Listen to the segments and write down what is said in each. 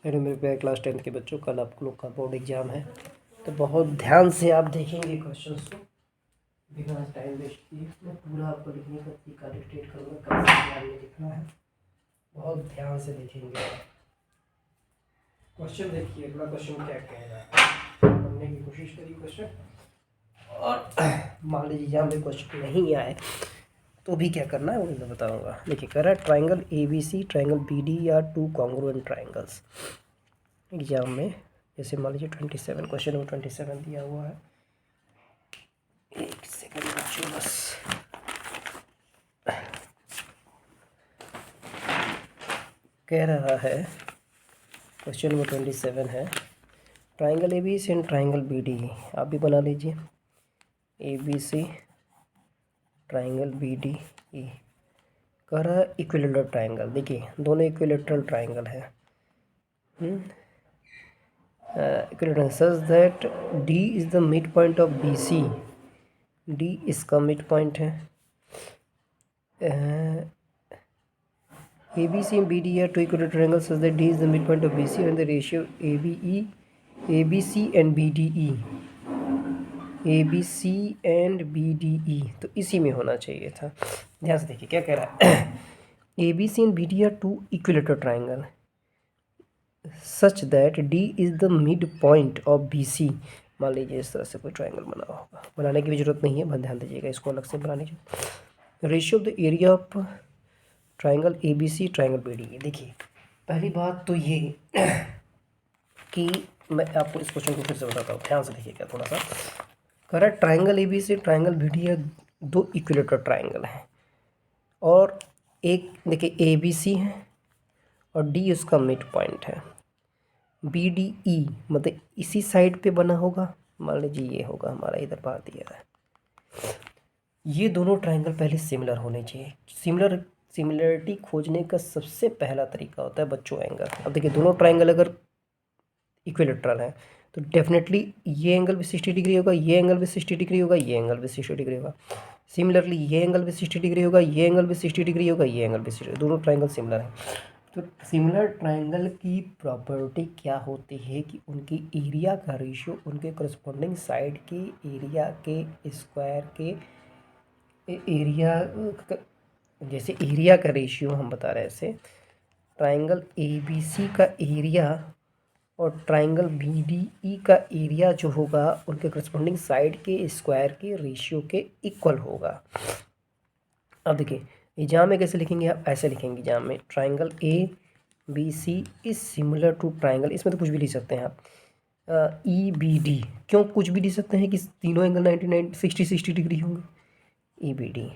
मेरे प्यारे class 10th के बच्चों, कल आप लोग का बोर्ड एग्जाम है, तो बहुत ध्यान से आप देखेंगे क्वेश्चंस को बिना टाइम वेस्ट किए। मैं पूरा आपको लिखने का तरीका डिक्टेट करूँगा, कैसे ध्यान में लिखना है, बहुत ध्यान से देखेंगे। क्वेश्चन देखिए, अगला क्वेश्चन क्या कह रहा है, पढ़ने की कोशिश करिए क्वेश्चन। और मान लीजिए एग्जाम में क्वेश्चन नहीं आए तो भी क्या करना है वो मैं बताऊंगा। देखिए कह रहा है ट्राइंगल ABC, ट्राइंगल BD या टू कॉन्ग्रुएंट ट्राइंगल्स। एग्जाम में जैसे मान लीजिए 27 क्वेश्चन नंबर 27 दिया हुआ है। एक सेकंड बच्चों बस। कह रहा है क्वेश्चन नंबर 27 है triangle ABC and triangle BD। आप भी बना लीजिए ABC ट्राइंगल BD। कह रहा है इक्विलेटरल ट्राइंगल। देखिए दोनों इक्विलेटरल ट्राइंगल है। Equilateral such that D is the mid point of BC। D इसका मिड पॉइंट है। ABC and BD are two equilateral triangles such that D is the midpoint of BC and the ratio ABC and BDE। ABC and BDE तो इसी में होना चाहिए था। ध्यान से देखिए क्या कह रहा है। ABC and BD are two equilateral triangle such that D is the midpoint of BC। मान लीजिए इस तरह से कोई ट्राइंगल बना होगा, बनाने की भी जरूरत नहीं है, बस ध्यान दीजिएगा, इसको अलग से बनाने की। Ratio of the area of triangle ABC triangle BD। देखिए पहली बात तो ये कि मैं आपको इस क्वेश्चन को फिर से बताता हूँ, ध्यान से देखिएगा थोड़ा सा। Correct triangle ABC triangle BD है, दो इक्विलेटरल ट्राइंगल हैं और एक देखिए ABC है और D उसका मिड पॉइंट है। BDE मतलब इसी साइड पे बना होगा, मान लीजिए ये होगा हमारा, इधर बाहर दिया है। ये दोनों ट्राइंगल पहले सिमिलर होने चाहिए। सिमिलरिटी खोजने का सबसे पहला तरीका होता है बच्चों एंगल। अब देखिए दोनों ट्राइंगल अगर इक्विलेटरल है तो डेफिनेटली ये एंगल भी 60 डिग्री होगा, ये एंगल भी 60 डिग्री होगा, ये एंगल भी 60 डिग्री होगा। सिमिलरली ये एंगल भी 60 डिग्री होगा, ये एंगल भी 60 डिग्री होगा, ये एंगल भी 60। दोनों ट्राइंगल सिमिलर हैं। तो सिमिलर ट्राइंगल की प्रॉपर्टी क्या होती है कि उनकी एरिया का रेशियो उनके करस्पॉन्डिंग साइड के एरिया के स्क्वायर के एरिया, जैसे एरिया का रेशियो हम बता रहे हैं ऐसे ट्राइंगल ABC का एरिया और ट्राइंगल BDE का एरिया जो होगा उनके करस्पॉन्डिंग साइड के स्क्वायर के रेशियो के इक्वल होगा। अब देखिए एग्जाम में कैसे लिखेंगे, आप ऐसे लिखेंगे एग्जाम में triangle ABC is similar to triangle, इसमें तो कुछ भी लिख सकते हैं आप EBD। क्यों कुछ भी लिख सकते हैं कि तीनों एंगल 60 डिग्री होंगे EBD।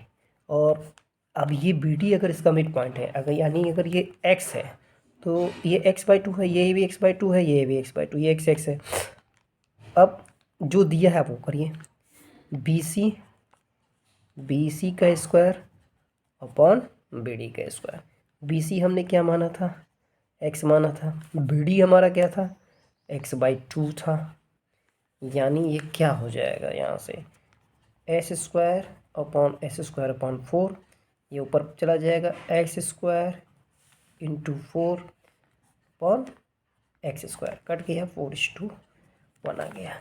और अब ये BD अगर इसका मिड पॉइंट है, अगर यानी अगर ये x है तो ये x/2 है, ये भी x/2 है, ये भी x/2, ये x है। अब जो दिया है वो करिए, BC का स्क्वायर अपॉन BD का स्क्वायर। BC हमने क्या माना था, x माना था। BD हमारा क्या था, x/2 था। यानी ये क्या हो जाएगा यहाँ से S² अपॉन 4, ये ऊपर चला जाएगा x² into 4 upon x², cut गया 4:1 आ गया।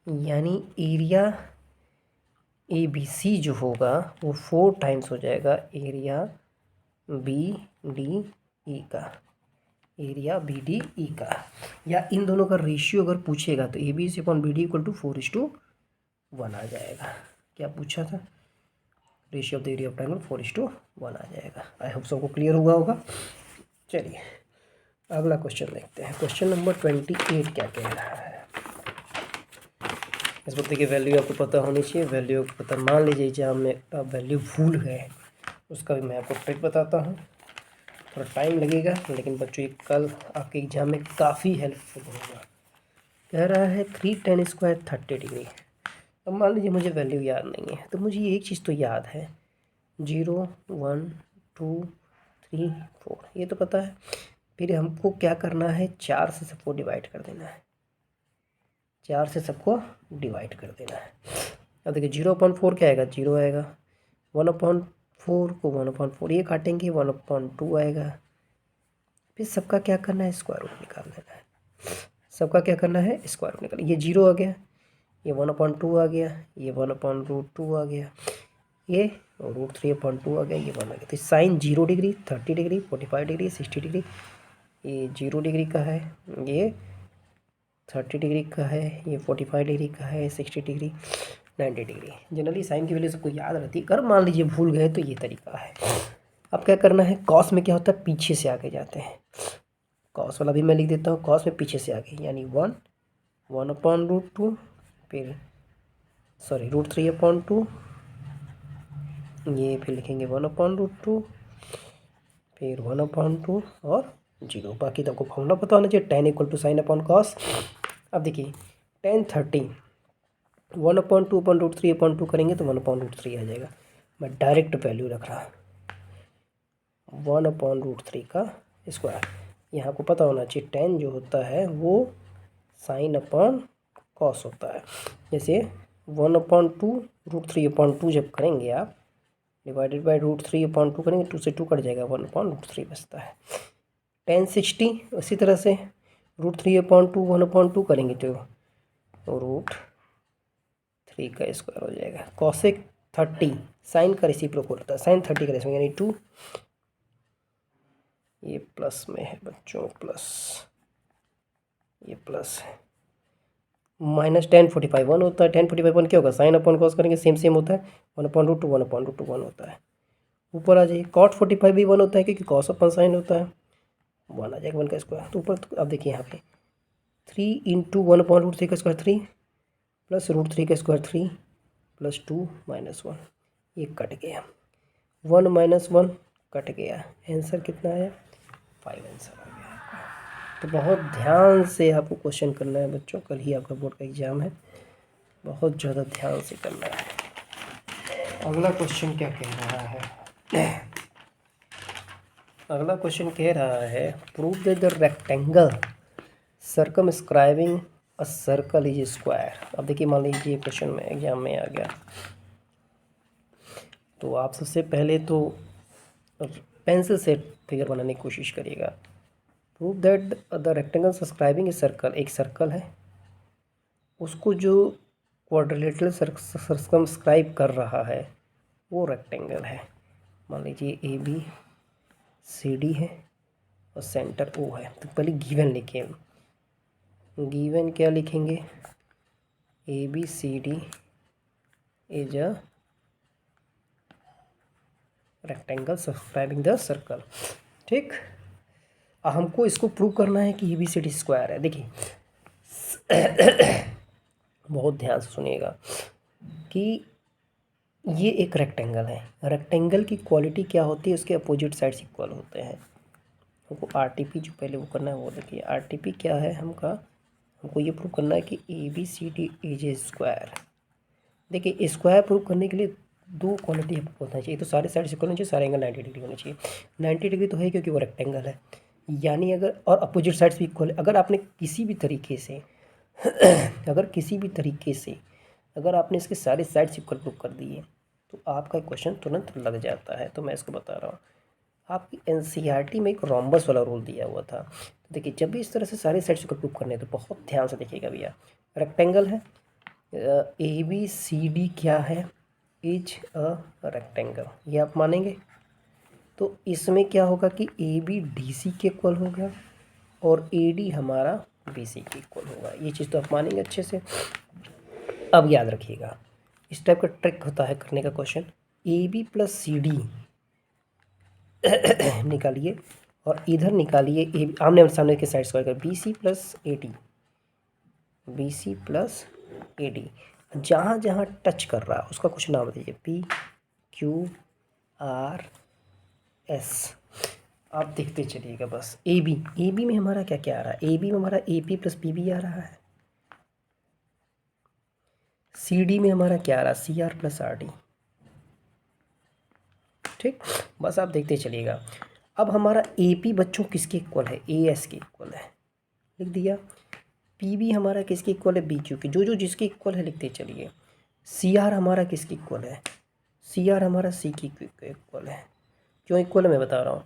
यानी एरिया ABC जो होगा वो 4 टाइम्स हो जाएगा एरिया BDE का। या इन दोनों का रेशियो अगर पूछेगा तो ABC upon BD equal to 4:1 आ जाएगा। क्या पूछा था, ratio of the area of triangle 4:1 आ जाएगा। आई होप सबको क्लियर हुआ होगा। चलिए अगला क्वेश्चन देखते हैं। क्वेश्चन नंबर 28 क्या कह रहा है। इस बच्चे की वैल्यू आपको पता होनी चाहिए। वैल्यू आपको पता, मान लीजिए एग्जाम में आप वैल्यू भूल गए, उसका भी मैं आपको ट्रिक बताता हूँ। थोड़ा टाइम लगेगा लेकिन बच्चों ये कल आपके एग्जाम में काफ़ी हेल्पफुल होगा। कह रहा है 3 tan² 30 डिग्री। अब मान लीजिए मुझे वैल्यू याद नहीं है, तो मुझे एक चीज़ तो याद है 0 1 2 3 4, ये तो पता है। फिर हमको क्या करना है, 4 से सबको डिवाइड कर देना है। 4 से सबको डिवाइड कर देना है। अब देखिए 0/4 क्या आएगा, 0 आएगा। 1/4 को 1/4 ये काटेंगे, 1/2 आएगा। फिर सबका क्या करना है, स्क्वायर रूट निकाल लेना है। सबका क्या करना है, स्क्वायर रूट निकाल। ये 0 आ गया, ये 1/2 आ गया, ये 1/√2 आ गया, ये √3/2 आ गया, ये 1 आ गया। तो sine 0 degree, 30 degree, 45 degree, 60 degree, ये 0 डिग्री का है, ये 30 डिग्री का है, ये 45 डिग्री का है, 60 डिग्री, 90 डिग्री। जनरली साइन की वैल्यू सबको याद रहती है, अगर मान लीजिए भूल गए तो ये तरीका है। अब क्या करना है, कॉस में क्या होता है, पीछे से आगे जाते हैं। कॉस वाला भी मैं लिख देता हूँ, कॉस में पीछे से आगे, यानी 1/√2, फिर सॉरी √3/2, ये फिर लिखेंगे 1/√2, फिर 1/2 और 0। बाकी तो आपको फॉर्मूला पता होना चाहिए, tan = sin/cos। अब देखिए tan 30 1/2/√3/2 करेंगे तो 1/√3 आ जाएगा। मैं डायरेक्ट वैल्यू रख रहा, 1/√3 का स्क्वायर। यहाँ आपको पता होना चाहिए tan जो होता है वो sin/cos होता है। जैसे 1/2√3/2 जब करेंगे आप, डिवाइडेड बाई √3/2 करेंगे, 2 से 2 कट जाएगा, 1/√3 बचता है। tan 60 उसी तरह से √3/2 1/2 करेंगे तो √3 का स्क्वायर हो जाएगा। cosec 30 साइन का रेसिप्रोकल होता है, साइन 30 का रेसिप्रोकल यानी 2, ये प्लस में है बच्चों, प्लस, ये प्लस है, माइनस tan 45 1 होता है। tan 45 1 क्या होगा, sin/cos करेंगे, सेम होता है, 1/√2 1/√2 1 होता है। ऊपर आ जाइए, cot 45 भी 1 होता है क्योंकि cos/sin होता है, 1 आ जाएगा 1 का स्क्वायर। तो ऊपर तो अब देखिए यहाँ पे 3 × 1/√3 का स्क्वायर 3, प्लस √3 का स्क्वायर 3, प्लस 2 - 1, ये कट गया, 1 - 1 कट गया, आंसर कितना आया, 5 आंसर आ गया। तो बहुत ध्यान से आपको क्वेश्चन करना है बच्चों, कल ही आपका बोर्ड का एग्ज़ाम है, बहुत ज़्यादा ध्यान से करना है। अगला क्वेश्चन क्या कह रहा है, अगला क्वेश्चन कह रहा है prove that the rectangle circumscribing a circle is square. अब देखिए मान लीजिए क्वेश्चन में एग्जाम में आ गया, तो आप सबसे पहले तो पेंसिल से फिगर बनाने की कोशिश करिएगा। Prove that the rectangle subscribing a circle, एक सर्कल है, उसको जो क्वाड्रिलेटरल सर्कमस्क्राइब कर रहा है वो रेक्टेंगल है। मान लीजिए ABCD है और सेंटर O है। तो पहले गिवन लिखिए, गिवन क्या लिखेंगे, ABCD is a rectangle subscribing the circle. ठीक, हमको इसको प्रूव करना है कि ABCD स्क्वायर है। देखिए बहुत ध्यान से सुनिएगा कि ये एक रेक्टेंगल है, रेक्टेंगल की क्वालिटी क्या होती है, उसके अपोजिट साइड्स इक्वल होते हैं। हमको RTP जो पहले वो करना है वो देखिए, RTP क्या है हमको ये प्रूव करना है कि ABCD इज ए स्क्वायर। देखिए स्क्वायर प्रूव करने के लिए दो क्वालिटी आपको होना चाहिए, तो सारे साइड इक्वल होने चाहिए, सारे एंगल 90 डिग्री होने चाहिए। 90 डिग्री तो है क्योंकि वो रेक्टेंगल है, यानी अगर, और अपोजिट साइड्स भी इक्वल है। अगर आपने किसी भी तरीके से अगर आपने इसके सारे साइड्स इक्वल प्रूव कर दिए तो आपका क्वेश्चन तुरंत लग जाता है। तो मैं इसको बता रहा हूँ, आपकी NCERT में एक रोम्बस वाला रूल दिया हुआ था। तो देखिए जब भी इस तरह से सारे साइड्स को प्रूव करने हैं तो बहुत ध्यान से देखिएगा भैया। रेक्टेंगल है, ABCD क्या है, इज अ रेक्टेंगल, ये आप मानेंगे। तो इसमें क्या होगा कि AB DC के इक्वल होगा और AD हमारा BC के इक्वल होगा, ये चीज़ तो आप मानेंगे अच्छे से। अब याद रखिएगा, इस टाइप का ट्रिक होता है करने का क्वेश्चन, AB + CD निकालिए और इधर निकालिए आमने सामने के साइड स्क्वायर कर, BC + AD, जहाँ जहाँ टच कर रहा है उसका कुछ नाम बताइए, PQRS। आप देखते चलिएगा बस। AB में हमारा क्या क्या आ रहा है, AB में हमारा AP + PB आ रहा है। CD में हमारा क्या आ रहा है, CR + RD। ठीक, बस आप देखते चलिएगा। अब हमारा AP बच्चों किसके इक्वल है, AS के इक्वल है, लिख दिया। PB हमारा किसके इक्वल है, BQ के, जो जो जिसके इक्वल है लिखते चलिए। CR हमारा किसके इक्वल है, CR हमारा C के इक्वल है। क्यों इक्वल है मैं बता रहा हूँ।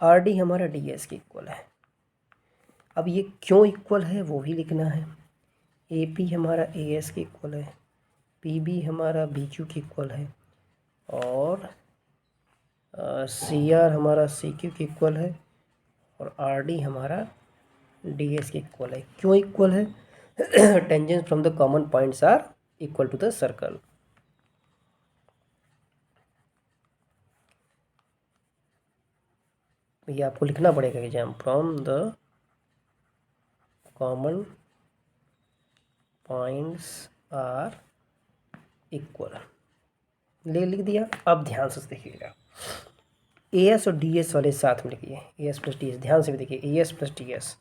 RD हमारा DS के इक्वल है। अब ये क्यों इक्वल है वो भी लिखना है। ए पी हमारा ए एस के इक्वल है, पी बी हमारा बी क्यू के इक्वल है, और सी आर हमारा सी क्यू के इक्वल है, और आर डी हमारा डी एस के इक्वल है। क्यों इक्वल है? Tangent from the common points are equal to the circle. ये आपको लिखना पड़ेगा exam, from the common points are equal, लिख दिया। अब ध्यान से देखिएगा, ए एस और डी एस वाले साथ में लिखिए, A S plus D S, ध्यान से भी देखिए, A S plus D S,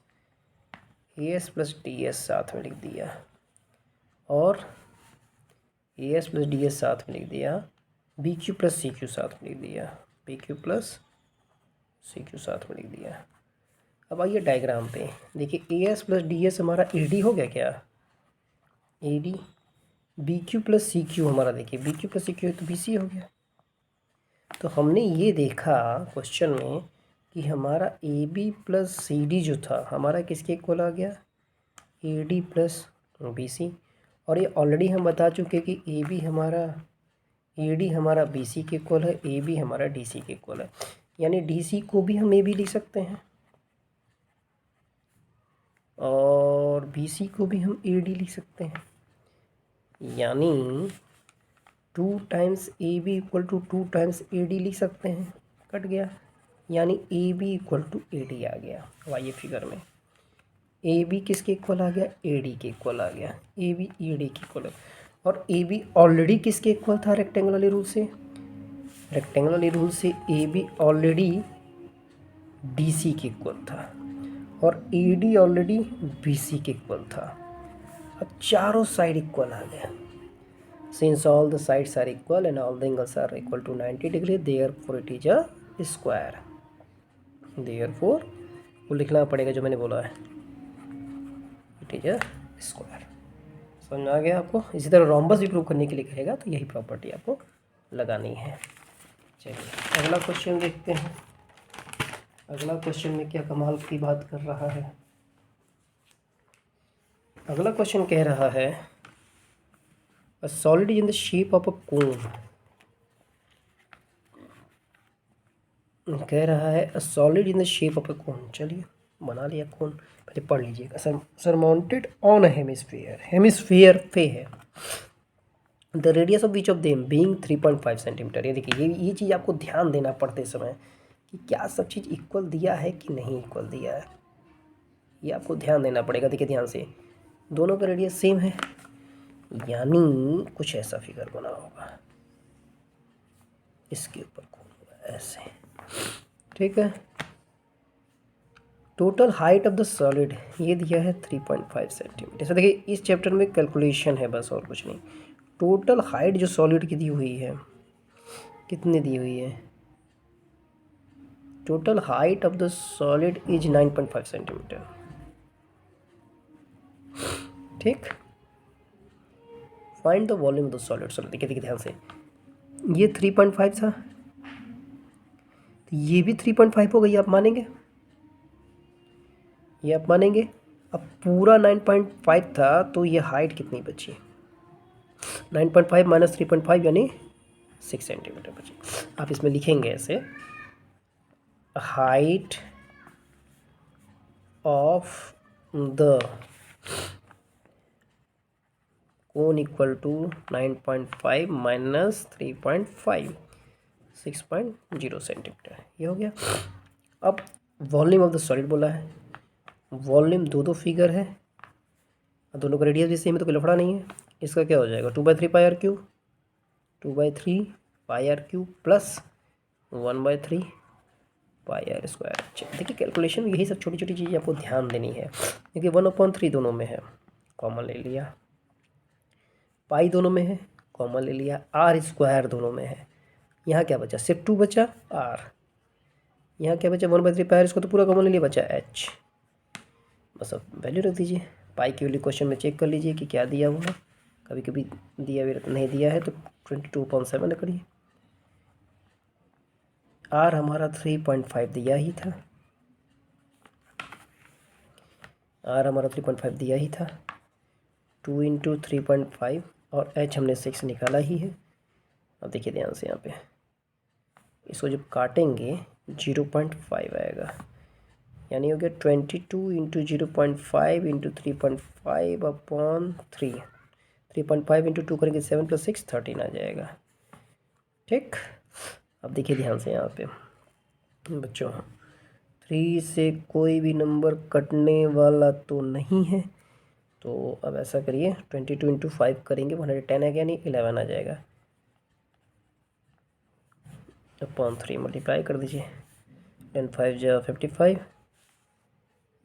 A S plus D S साथ में लिख दिया, और A S plus D S साथ में लिख दिया, B Q plus C Q साथ में लिख दिया, B Q plus C Q साथ में लिख दिया। अब आइए डायग्राम पे देखिए, A S plus D S हमारा ए डी हो गया क्या? A D, B Q plus C Q हमारा देखिए, B Q plus C Q तो बी सी हो गया। तो हमने ये देखा क्वेश्चन में कि हमारा A B plus C D जो था हमारा किसके इक्वल आ गया? A D plus B C. और ये ऑलरेडी हम बता चुके कि ए बी हमारा, ए डी हमारा बी सी के इक्वल है, ए बी हमारा डी सी के इक्वल है, यानी डी सी को भी हम ए बी लिख सकते हैं और बी सी को भी हम ए डी लिख सकते हैं, यानी 2 times A B equal to 2 times A D लिख सकते हैं। कट गया, यानी A B equal to A D आ गया। अब आइए फिगर में, ए बी किसके इक्वल आ गया? ए डी के इक्वल आ गया, ए बी ए डी के इक्वल। और ए बी ऑलरेडी किसके इक्वल था रेक्टेंगल वाले रूल से? रेक्टेंगल वाले रूल से A B already D C के इक्वल था, और A D already B C के इक्वल था। अब चारों साइड इक्वल आ गया। Since all the sides are equal and all the angles are equal to 90 degree, therefore it is a square. Therefore वो लिखना पड़ेगा जो मैंने बोला है, it is a square। समझ में आ गया आपको? इसी तरह रोम्बस भी प्रूव करने के लिए कहेगा तो यही प्रॉपर्टी आपको लगानी है। चलिए अगला क्वेश्चन देखते हैं। अगला क्वेश्चन में क्या कमाल की बात कर रहा है। अगला क्वेश्चन कह रहा है A solid is in the shape of a cone। कह रहा है a solid in the shape of a cone। चलिए बना लिया कोन, पहले पढ़ लीजिएगा। सरमाउंटेड ऑन हेमिस्फीयर, हेमिस्फीयर पे है। The radius of which of them being 3.5 centimetre. ये देखिए, ये चीज़ आपको ध्यान देना पड़ते समय कि क्या सब चीज़ इक्वल दिया है कि नहीं इक्वल दिया है, ये आपको ध्यान देना पड़ेगा। देखिए ध्यान से, दोनों का रेडियस सेम है, यानी कुछ ऐसा फिगर बना होगा, इसके ऊपर कौन होगा ऐसे, ठीक है। Total height of the solid ये दिया है 3.5 सेंटीमीटर। ऐसा देखिए इस चैप्टर में कैलकुलेशन है बस, और कुछ नहीं। टोटल हाइट जो सॉलिड की दी हुई है, कितनी दी हुई है? Total height of the solid is 9.5 centimeter, ठीक। Find the volume of the solid. चलो देखिए ध्यान से, ये 3.5 था तो ये भी 3.5 हो गई, आप मानेंगे? ये आप मानेंगे? अब पूरा 9.5 था तो ये हाइट कितनी बची? 9.5 माइनस 3.5 यानी 6 सेंटीमीटर बची। आप इसमें लिखेंगे ऐसे, height of the cone equal to 9.5 minus 3.5, 6.0 centimetre, ये हो गया। अब वॉल्यूम ऑफ द सॉलिड बोला है, वॉल्यूम दो फिगर है, दोनों का रेडियस भी सेम है तो कोई लफड़ा नहीं है। इसका क्या हो जाएगा? 2/3 pi R cube, 2/3 pi R cube plus 1/3 pi R square. देखिए कैलकुलेशन में यही सब छोटी छोटी चीज़ें आपको ध्यान देनी है, क्योंकि 1/3 दोनों में है, कॉमन ले लिया, पाई दोनों में है, कॉमन ले लिया, आर स्क्वायर दोनों में है। यहाँ क्या बचा? सिर्फ 2 बचा, आर। यहाँ क्या बचा? 1/3 पाई आर, इसको तो पूरा कॉमन ले लिया, बचा एच। बस अब वैल्यू रख दीजिए। पाई के वैल्यू क्वेश्चन में चेक कर लीजिए कि क्या दिया हुआ है, कभी कभी दिया नहीं दिया है तो 22.7 करिए। आर हमारा 3.5 दिया ही था, आर हमारा 3.5 दिया ही था, 2 इंटू 3.5 और एच हमने 6 निकाला ही है। अब देखिए ध्यान से यहाँ पे इसको जब काटेंगे 0.5 आएगा, यानी हो गया 22 इंटू 0.5 इंटू 3.5 अपॉन 3.5 इंटू 2 करेंगे 7 + 6 13 आ जाएगा। ठीक, अब देखिए ध्यान से यहाँ पे बच्चों 3 से कोई भी नंबर कटने वाला तो नहीं है, तो अब ऐसा करिए 22 इंटू 5 करेंगे 110 आ गया, नहीं 11 आ जाएगा, अपॉन 3 मल्टीप्लाई कर दीजिए, 10 5 जा 55,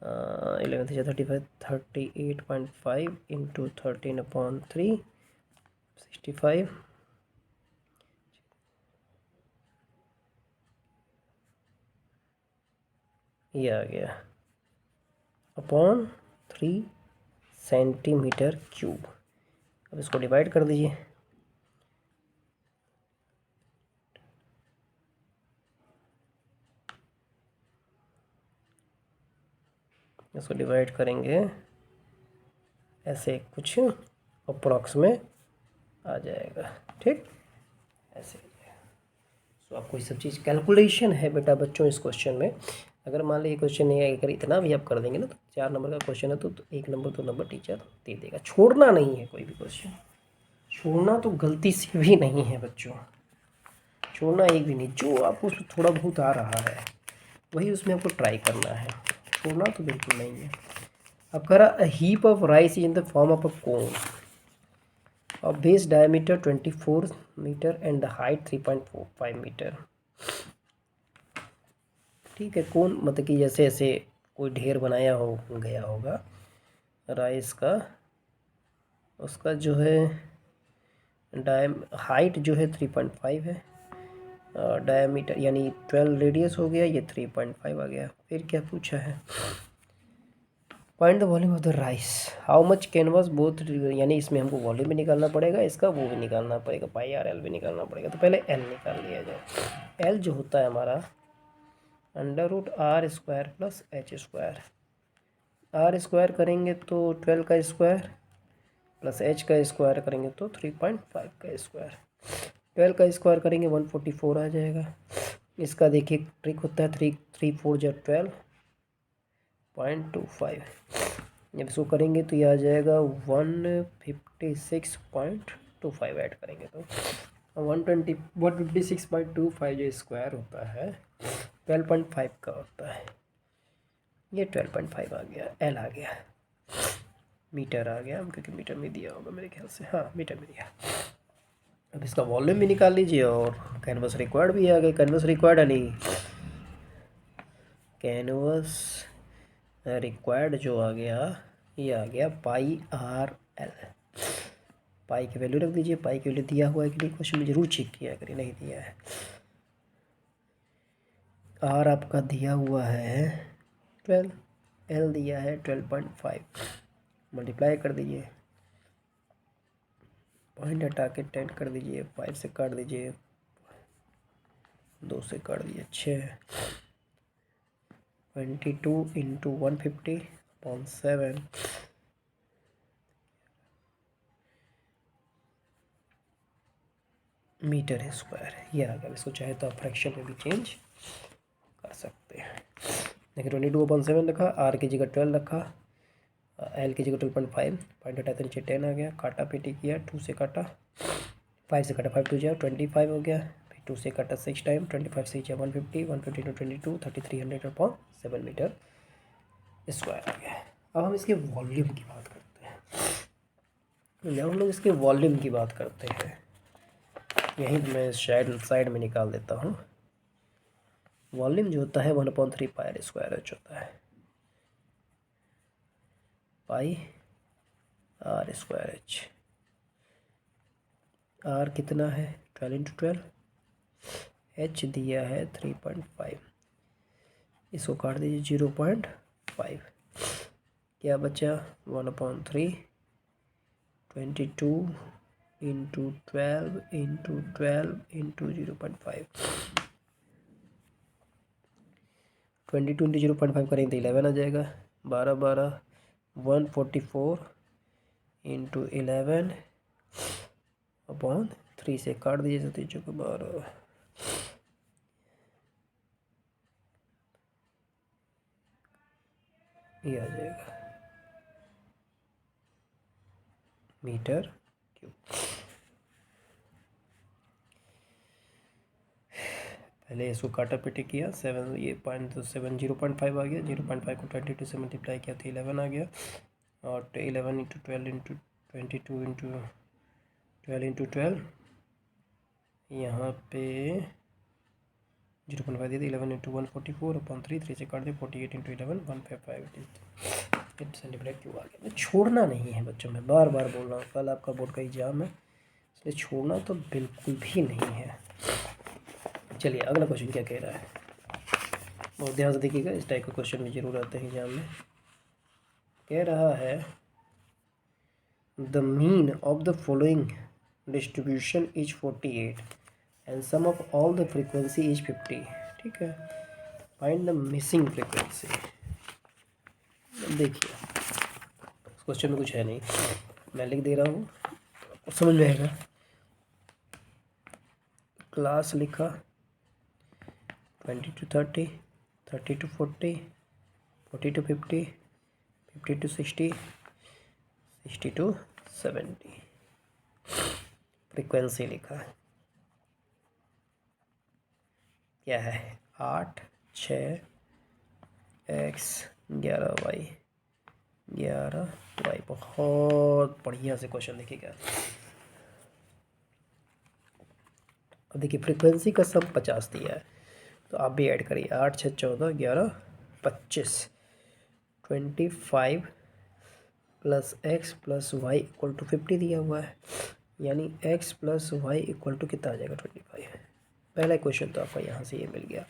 11 3 जा 35, 38.5 इंटू 13 अपॉन 3 65, ये आ गया अपॉन 3 सेंटीमीटर क्यूब। अब इसको डिवाइड कर दीजिए, इसको डिवाइड करेंगे ऐसे कुछ अप्रॉक्स में आ जाएगा। ठीक, ऐसे तो आपको ये सब चीज़ कैलकुलेशन है बेटा बच्चों इस क्वेश्चन में। अगर मान लीजिए क्वेश्चन नहीं है, अगर इतना भी आप कर देंगे ना तो 4 नंबर का क्वेश्चन है तो 1 नंबर 2 नंबर टीचर दे देगा। छोड़ना नहीं है, कोई भी क्वेश्चन छोड़ना तो गलती से भी नहीं है बच्चों, छोड़ना एक भी नहीं। जो आपको उसमें थोड़ा बहुत आ रहा है वही उसमें आपको ट्राई करना है, छोड़ना तो बिल्कुल नहीं है। अब कह रहा heap of rice in the form of a cone of base diameter 24 metre and the height 3.45 metre. ठीक है, कौन मतलब कि जैसे ऐसे कोई ढेर बनाया हो गया होगा राइस का, उसका जो है हाइट जो है 3.5 है, डायमीटर यानी 12 रेडियस हो गया, ये 3.5 आ गया। फिर क्या पूछा है, find the volume of the rice, how much canvas both, यानी इसमें हमको वॉल्यूम भी निकालना पड़ेगा, इसका वो भी निकालना पड़ेगा, पाई आर एल भी निकालना पड़ेगा। तो पहले एल निकाल लिया जाए। एल जो होता है हमारा √r² plus h²। Are square करेंगे तो 12 का स्क्वायर प्लस एच का स्क्वायर करेंगे तो 3.5 का स्क्वायर। 12 का स्क्वायर करेंगे 144 आ जाएगा। इसका देखिए ट्रिक होता है 3 3 4 जा 12.25। जब इसको करेंगे तो ये आ जाएगा 156.25 ऐड करेंगे तो 156.25 जो स्क्वायर होता है 12.5 का होता है, ये 12.5 आ गया, एल आ गया, मीटर आ गया क्योंकि मीटर में दिया होगा मेरे ख्याल से, हाँ मीटर में दिया। अब इसका वॉल्यूम भी निकाल लीजिए और कैनवस रिक्वायर्ड भी आ गया। कैनवस रिक्वायर्ड यानी कैनवस रिक्वायर्ड जो आ गया ये आ गया पाई आर एल। पाई की वैल्यू रख दीजिए, पाई की वैल्यू दिया हुआ है कि नहीं क्वेश्चन में जरूर चेक किया करिए, नहीं दिया है। आर आपका दिया हुआ है 12, एल दिया है 12.5, मल्टीप्लाई कर दीजिए, पॉइंट हटा के 10 कर दीजिए, 5 से काट दीजिए, 2 से काट दीजिए 6, 22 इंटू 150/7 मीटर स्क्वायर, ये आ गया। इसको चाहे तो आप फ्रैक्शन में भी चेंज कर सकते हैं। देखिए 22/7 रखा, आर की जगह 12 रखा, एल की जगह 12.5, पॉइंट हटा तो नीचे 10 आ गया, काटा पीटी किया, 2 से काटा, 5 से काटा 5 2 जा 25 हो गया, फिर 2 से काटा 6 टाइम, 25 से 150, 150 to 22 3300/7 मीटर स्क्वायर आ गया। अब हम इसके वॉल्यूम की बात करते हैं। जब हम लोग इसके वॉल्यूम की बात करते हैं, यहीं मैं साइड में निकाल देता हूँ। वॉल्यूम जो होता है 1/3 पाई स्क्वायर एच होता है, पाई आर स्क्वायर एच। आर कितना है 12 इंटू 12, एच दिया है 3.5, इसको काट दीजिए 0.5, क्या बचा 1/3, 22 इंटू 12 इंटू 12 इंटू 0.5, 22 इंटू 0.5 करेंगे तो 11 आ जाएगा, 12 12 144 इंटू 11 अपॉन 3 से काट दीजिए, 7 को 12, ये आ जाएगा मीटर क्यूब। पहले इसको काटा पिटी किया, 7 ये 0.5 आ गया, 0.5 को 22 से मल्टीप्लाई किया तो 11 आ गया, और 11 इंटू 12 इंटू 22 इंटू 12 इंटू 12, यहाँ पे 0.5 दे 11 इंटू 144 अपॉन 3, 3 से काट दे 48 इंटू 11 155 8 सेंटीमीटर क्यूब आ गया। छोड़ना नहीं है बच्चों, मैं बार बार बोल रहा हूँ, कल आपका बोर्ड का एग्जाम है, इसलिए छोड़ना तो बिल्कुल भी नहीं है। चलिए अगला क्वेश्चन क्या कह रहा है, बहुत ध्यान से देखिएगा, इस टाइप का क्वेश्चन भी जरूर आते हैं एग्जाम में। कह रहा है the mean of the following distribution is 48 and sum of all the frequency is 50। ठीक है, फाइंड द मिसिंग फ्रीक्वेंसी। देखिए उस क्वेश्चन में कुछ है नहीं, मैं लिख दे रहा हूँ, समझ में आएगा। क्लास लिखा 20 to 30, 30 to 40, 40 to 50, 50 to 60, 60 to 70। Frequency लिखा है क्या है, 8 6 x 11y 11y। बहुत बढ़िया से क्वेश्चन देखिएगा। अब देखिए फ्रीक्वेंसी का सम 50 दिया है, तो आप भी ऐड करिए, 8 6 14 11 25, 25 plus X plus Y equal to 50 दिया हुआ है, यानी x plus Y equal to कितना आ जाएगा 25। पहला क्वेश्चन तो आपका यहाँ से ये मिल गया।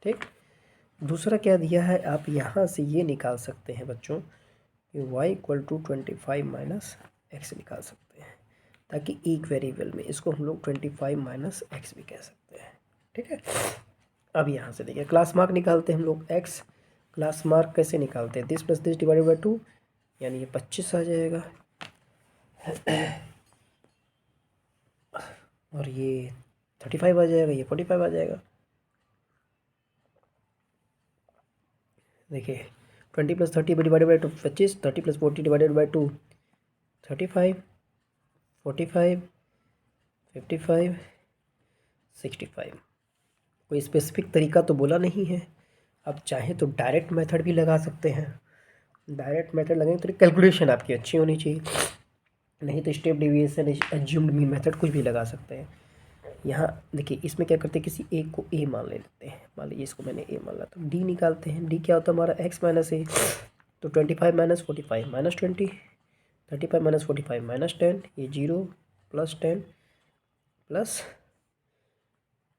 ठीक, दूसरा क्या दिया है, आप यहाँ से ये निकाल सकते हैं बच्चों कि y equal to 25 minus X निकाल सकते हैं, ताकि एक वेरिएबल में इसको हम लोग 25 माइनस एक्स भी कह सकते हैं। ठीक है, अब यहाँ से देखिए क्लास मार्क निकालते हैं हम लोग, x क्लास मार्क कैसे निकालते हैं, this plus this divided by 2, यानी ये 25 आ जाएगा, और ये 35 आ जाएगा, ये 45 आ जाएगा। देखिए 20 plus 30 divided by 2 25, 30 plus 40 divided by 2 35, 45 55 65। कोई स्पेसिफिक तरीका तो बोला नहीं है, आप चाहें तो डायरेक्ट मेथड भी लगा सकते हैं, डायरेक्ट मेथड लगाएंगे तो कैलकुलेशन आपकी अच्छी होनी चाहिए, नहीं तो step deviation assumed mean method कुछ भी लगा सकते हैं। यहाँ देखिए इसमें क्या करते हैं, किसी एक को ए मान लेते हैं, मान लीजिए इसको मैंने ए मान लिया, तो डी निकालते हैं, डी क्या होता है हमारा एक्स माइनस ए, तो 25 माइनस 45 माइनस 20, 35 माइनस 45 माइनस 10, ये 0 प्लस 10 प्लस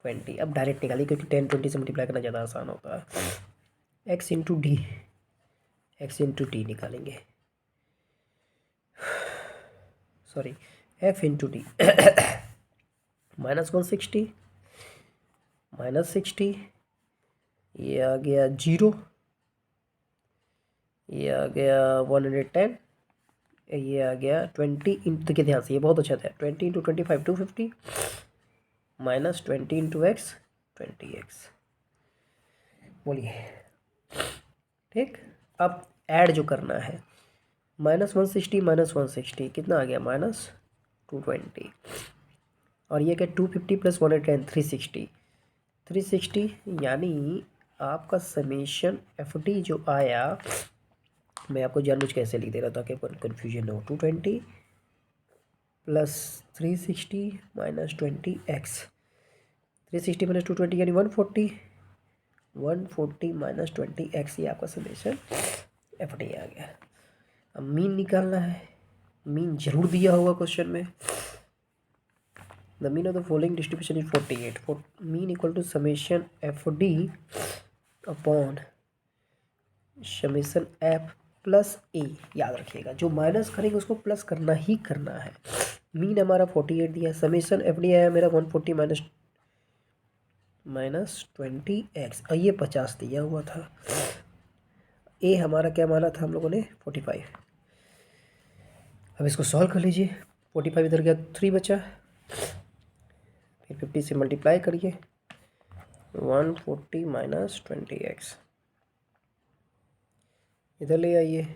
20। अब डायरेक्ट निकालिए क्योंकि 10 20 से मल्टीप्लाई करना ज़्यादा आसान होता है। X into D, X into D निकालेंगे, sorry F into D, minus 160 minus 60, ये आ गया 0, ये आ गया 110, ये आ गया 20 इंटू के ध्यान से, ये बहुत अच्छा था, 20 into 25 250 minus 20 into x 20x। बोलिए ठीक, अब ऐड जो करना है, माइनस 160 कितना आ गया माइनस 220, और ये क्या 250 प्लस 110 360, यानी आपका समेशन एफ डी जो आया, मैं आपको जानबूझ कैसे लिख दे रहा था कि कन्फ्यूजन हो, 220 प्लस 360 माइनस 20x, 360 माइनस 220 यानी 140, 140 माइनस 20x, ये आपका समेशन एफ डी आ गया। अब मीन निकालना है, मीन जरूर दिया होगा क्वेश्चन में, the mean of the following distribution is 48, mean equal to summation F D upon summation F plus A. याद रखिएगा जो माइनस करेंगे उसको प्लस करना ही करना है। मीन हमारा 48 दिया, समेशन एफ डी आया मेरा 140 माइनस 20x, और ये 50 दिया हुआ था। ए हमारा क्या माना था हम लोगों ने 45। अब इसको सॉल्व कर लीजिए। 45 इधर गया 3 बचा, फिर 50 से मल्टीप्लाई करिए, 140 माइनस 20x इधर ले आइए।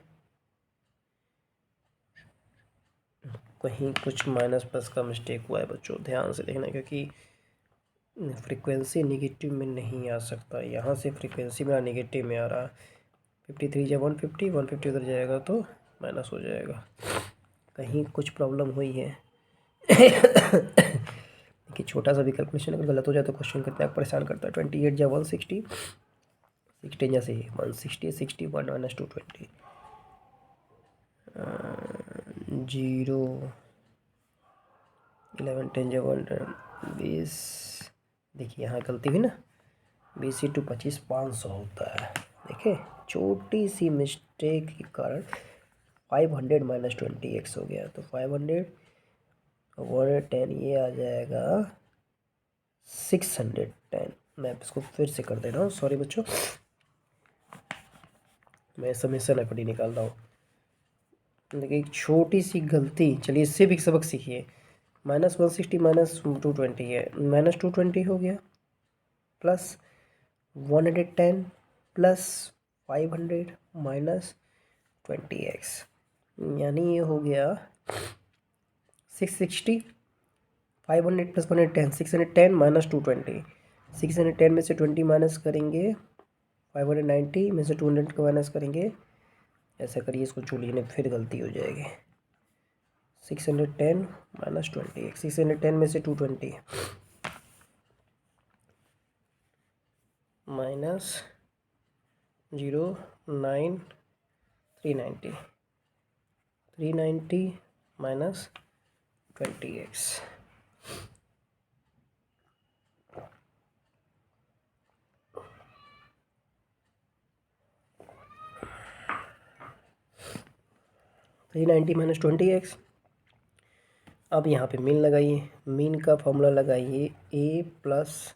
कहीं कुछ माइनस प्लस का मिस्टेक हुआ है बच्चों, ध्यान से देखना, क्योंकि फ्रीक्वेंसी निगेटिव में नहीं आ सकता, यहाँ से फ्रीक्वेंसी मेरा निगेटिव में आ रहा। 53 या 150, 150 उधर जाएगा तो माइनस हो जाएगा, कहीं कुछ प्रॉब्लम हुई है। देखिए छोटा सा भी कैलकुलेशन अगर गलत हो जाए तो क्वेश्चन कितना परेशान करता है। 28 या 160, 16 जैसे 160, 61 माइनस 220, 0, 11 10 या 120। देखिए यहाँ गलती हुई ना, 20 × 25 500 होता है। देखिए छोटी सी मिस्टेक के कारण 500 माइनस 20x हो गया, तो 500 110 ये आ जाएगा 610। मैं इसको फिर से कर दे रहा हूँ, सॉरी बच्चों, मैं समेसन एफडी निकाल रहा हूँ। देखिए एक छोटी सी गलती, चलिए इससे भी सबक सीखिए। माइनस 160 माइनस 220 है, माइनस 220 हो गया, प्लस 110 प्लस 500 माइनस 20x, यानी ये हो गया 660, 500 प्लस 110, 610 माइनस 220। 610 में से 20 माइनस करेंगे, 590 में से 200 का माइनस करेंगे, ऐसा करिए, इसको छोड़िए नहीं फिर गलती हो जाएगी। 610 माइनस 20, 610 में से 220 minus 09390, 390 minus 20x, minus 20x। अब यहाँ पे मीन लगाइए, मीन का फॉर्मूला लगाइए a plus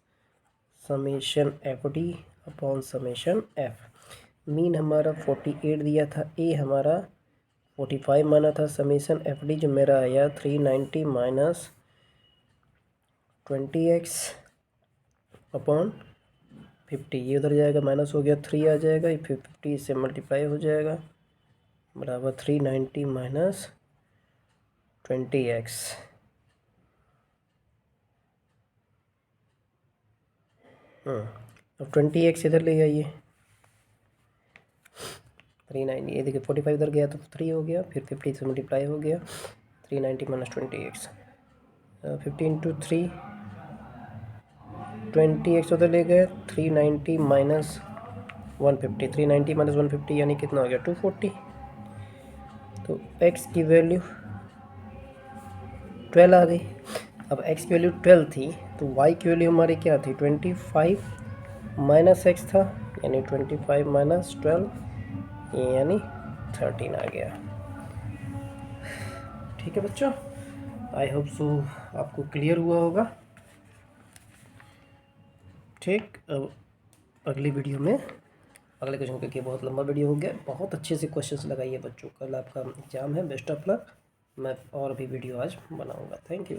summation F D upon summation F. Mean हमारा 48 दिया था, ए हमारा 45 माना था, समेशन एफ डी जो मेरा आया 390 माइनस 20x अपॉन 50, ये उधर जाएगा माइनस हो गया, 3 आ जाएगा, फिर 50 से मल्टीप्लाई हो जाएगा, बराबर 390 माइनस 20x। अब 20x इधर ले आइए, 390, ये देखिए 45 इधर गया तो 3 हो गया, फिर 50 से मल्टीप्लाई हो गया, 390 माइनस 20x, 15 × 3 20x उधर ले गए, 390 माइनस 150, 390 माइनस 150 यानी कितना हो गया 240। तो x की वैल्यू 12 आ गई। अब x की वैल्यू 12 थी तो y की वैल्यू हमारी क्या थी 25 माइनस x था, यानी 25 माइनस 12 यानी 13 आ गया। ठीक है बच्चों, आई होप सो आपको क्लियर हुआ होगा। ठीक, अब अगली वीडियो में अगले क्वेश्चन, क्योंकि बहुत लंबा वीडियो हो गया, बहुत अच्छे से क्वेश्चंस लगाइए बच्चों, कल आपका एग्जाम है, बेस्ट ऑफ लक। मैं और भी वीडियो आज बनाऊंगा। Thank you.